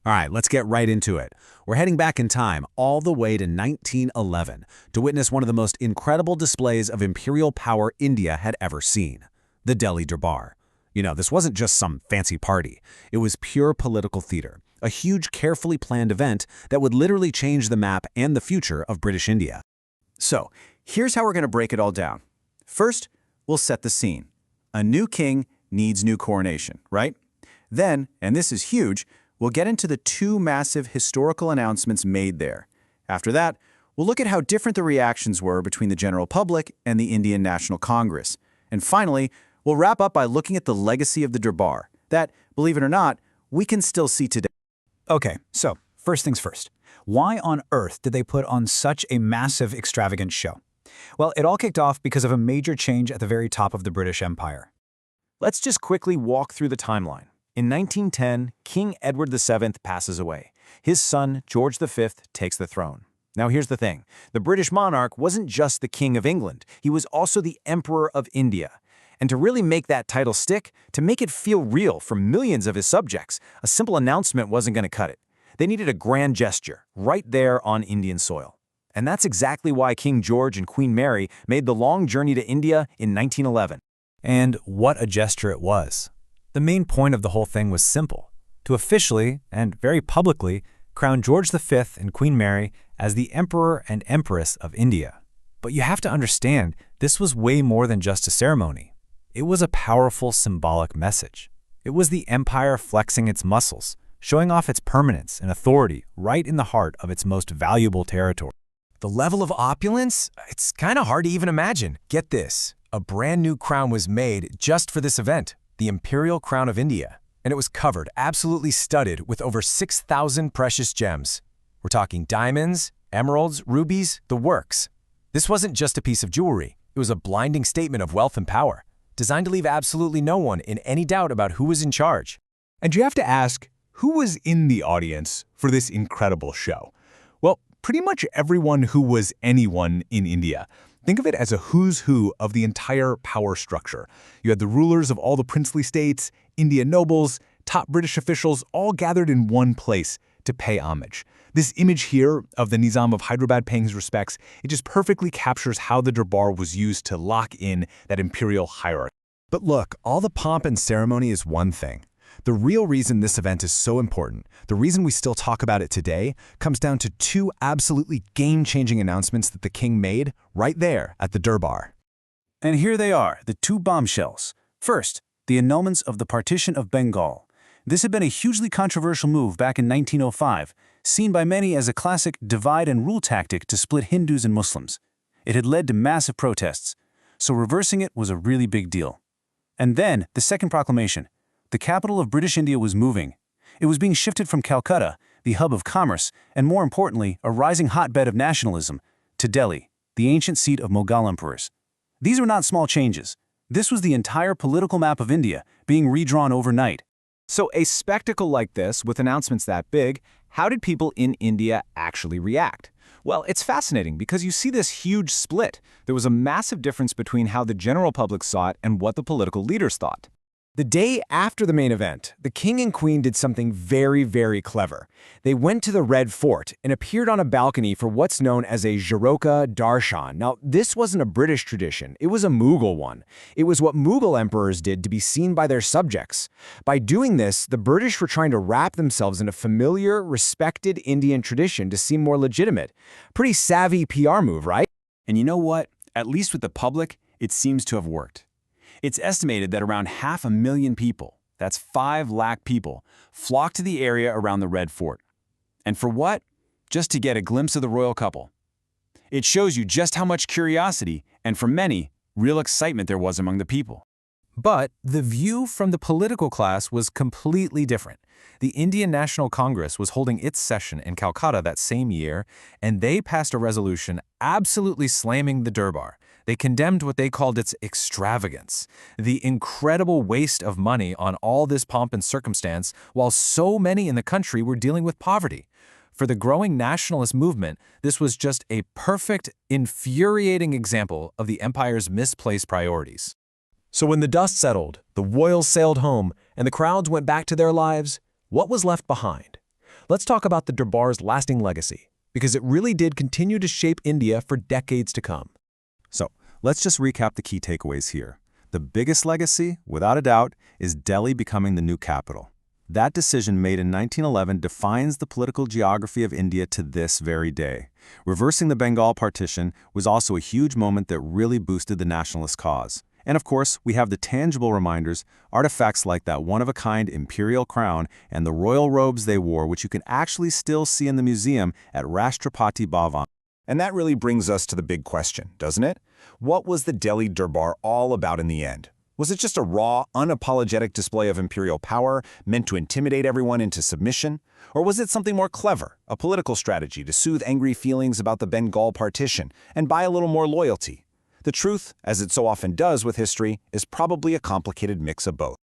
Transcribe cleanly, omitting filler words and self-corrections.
All right, let's get right into it. We're heading back in time all the way to 1911 to witness one of the most incredible displays of imperial power India had ever seen, the Delhi Durbar. This wasn't just some fancy party. It was pure political theater, a huge, carefully planned event that would literally change the map and the future of British India. So, here's how we're going to break it all down. First, we'll set the scene. A new king needs new coronation, right? Then, and this is huge, we'll get into the two massive historical announcements made there. After that, we'll look at how different the reactions were between the general public and the Indian National Congress. And finally, we'll wrap up by looking at the legacy of the Durbar that, believe it or not, we can still see today. Okay, so first things first. Why on earth did they put on such a massive, extravagant show? Well, it all kicked off because of a major change at the very top of the British Empire. Let's just quickly walk through the timeline. In 1910, King Edward VII passes away. His son, George V, takes the throne. Now here's the thing. The British monarch wasn't just the King of England. He was also the Emperor of India. And to really make that title stick, to make it feel real for millions of his subjects, a simple announcement wasn't going to cut it. They needed a grand gesture, right there on Indian soil. And that's exactly why King George and Queen Mary made the long journey to India in 1911. And what a gesture it was. The main point of the whole thing was simple: to officially, and very publicly, crown George V and Queen Mary as the Emperor and Empress of India. But you have to understand, this was way more than just a ceremony. It was a powerful symbolic message. It was the empire flexing its muscles, showing off its permanence and authority right in the heart of its most valuable territory. The level of opulence? It's kind of hard to even imagine. Get this, a brand new crown was made just for this event, the Imperial Crown of India, and it was covered, absolutely studded with over 6,000 precious gems. We're talking diamonds, emeralds, rubies, the works. This wasn't just a piece of jewelry. It was a blinding statement of wealth and power, designed to leave absolutely no one in any doubt about who was in charge. And you have to ask, who was in the audience for this incredible show? Well, pretty much everyone who was anyone in India. Think of it as a who's who of the entire power structure. You had the rulers of all the princely states, Indian nobles, top British officials, all gathered in one place to pay homage. This image here of the Nizam of Hyderabad paying his respects, it just perfectly captures how the Durbar was used to lock in that imperial hierarchy. But look, all the pomp and ceremony is one thing. The real reason this event is so important, the reason we still talk about it today, comes down to two absolutely game-changing announcements that the king made right there at the Durbar. And here they are, the two bombshells. First, the annulments of the partition of Bengal. This had been a hugely controversial move back in 1905, seen by many as a classic divide-and-rule tactic to split Hindus and Muslims. It had led to massive protests, so reversing it was a really big deal. And then, the second proclamation. The capital of British India was moving. It was being shifted from Calcutta, the hub of commerce, and more importantly, a rising hotbed of nationalism, to Delhi, the ancient seat of Mughal emperors. These were not small changes. This was the entire political map of India being redrawn overnight. So a spectacle like this, with announcements that big, how did people in India actually react? Well, it's fascinating because you see this huge split. There was a massive difference between how the general public saw it and what the political leaders thought. The day after the main event, the king and queen did something very, very clever. They went to the Red Fort and appeared on a balcony for what's known as a Jharoka Darshan. Now, this wasn't a British tradition, it was a Mughal one. It was what Mughal emperors did to be seen by their subjects. By doing this, the British were trying to wrap themselves in a familiar, respected Indian tradition to seem more legitimate. Pretty savvy PR move, right? And you know what? At least with the public, it seems to have worked. It's estimated that around 500,000 people, that's 5 lakh people, flocked to the area around the Red Fort. And for what? Just to get a glimpse of the royal couple. It shows you just how much curiosity, and for many, real excitement there was among the people. But the view from the political class was completely different. The Indian National Congress was holding its session in Calcutta that same year, and they passed a resolution absolutely slamming the Durbar. They condemned what they called its extravagance, the incredible waste of money on all this pomp and circumstance while so many in the country were dealing with poverty. For the growing nationalist movement, this was just a perfect, infuriating example of the empire's misplaced priorities. So when the dust settled, the royals sailed home, and the crowds went back to their lives, what was left behind? let's talk about the Durbar's lasting legacy, because it really did continue to shape India for decades to come. So, let's just recap the key takeaways here. The biggest legacy, without a doubt, is Delhi becoming the new capital. That decision made in 1911 defines the political geography of India to this very day. Reversing the Bengal partition was also a huge moment that really boosted the nationalist cause. And of course, we have the tangible reminders, artifacts like that one-of-a-kind imperial crown and the royal robes they wore, which you can actually still see in the museum at Rashtrapati Bhavan. And that really brings us to the big question, doesn't it? What was the Delhi Durbar all about in the end? Was it just a raw, unapologetic display of imperial power meant to intimidate everyone into submission? Or was it something more clever, a political strategy to soothe angry feelings about the Bengal partition and buy a little more loyalty? The truth, as it so often does with history, is probably a complicated mix of both.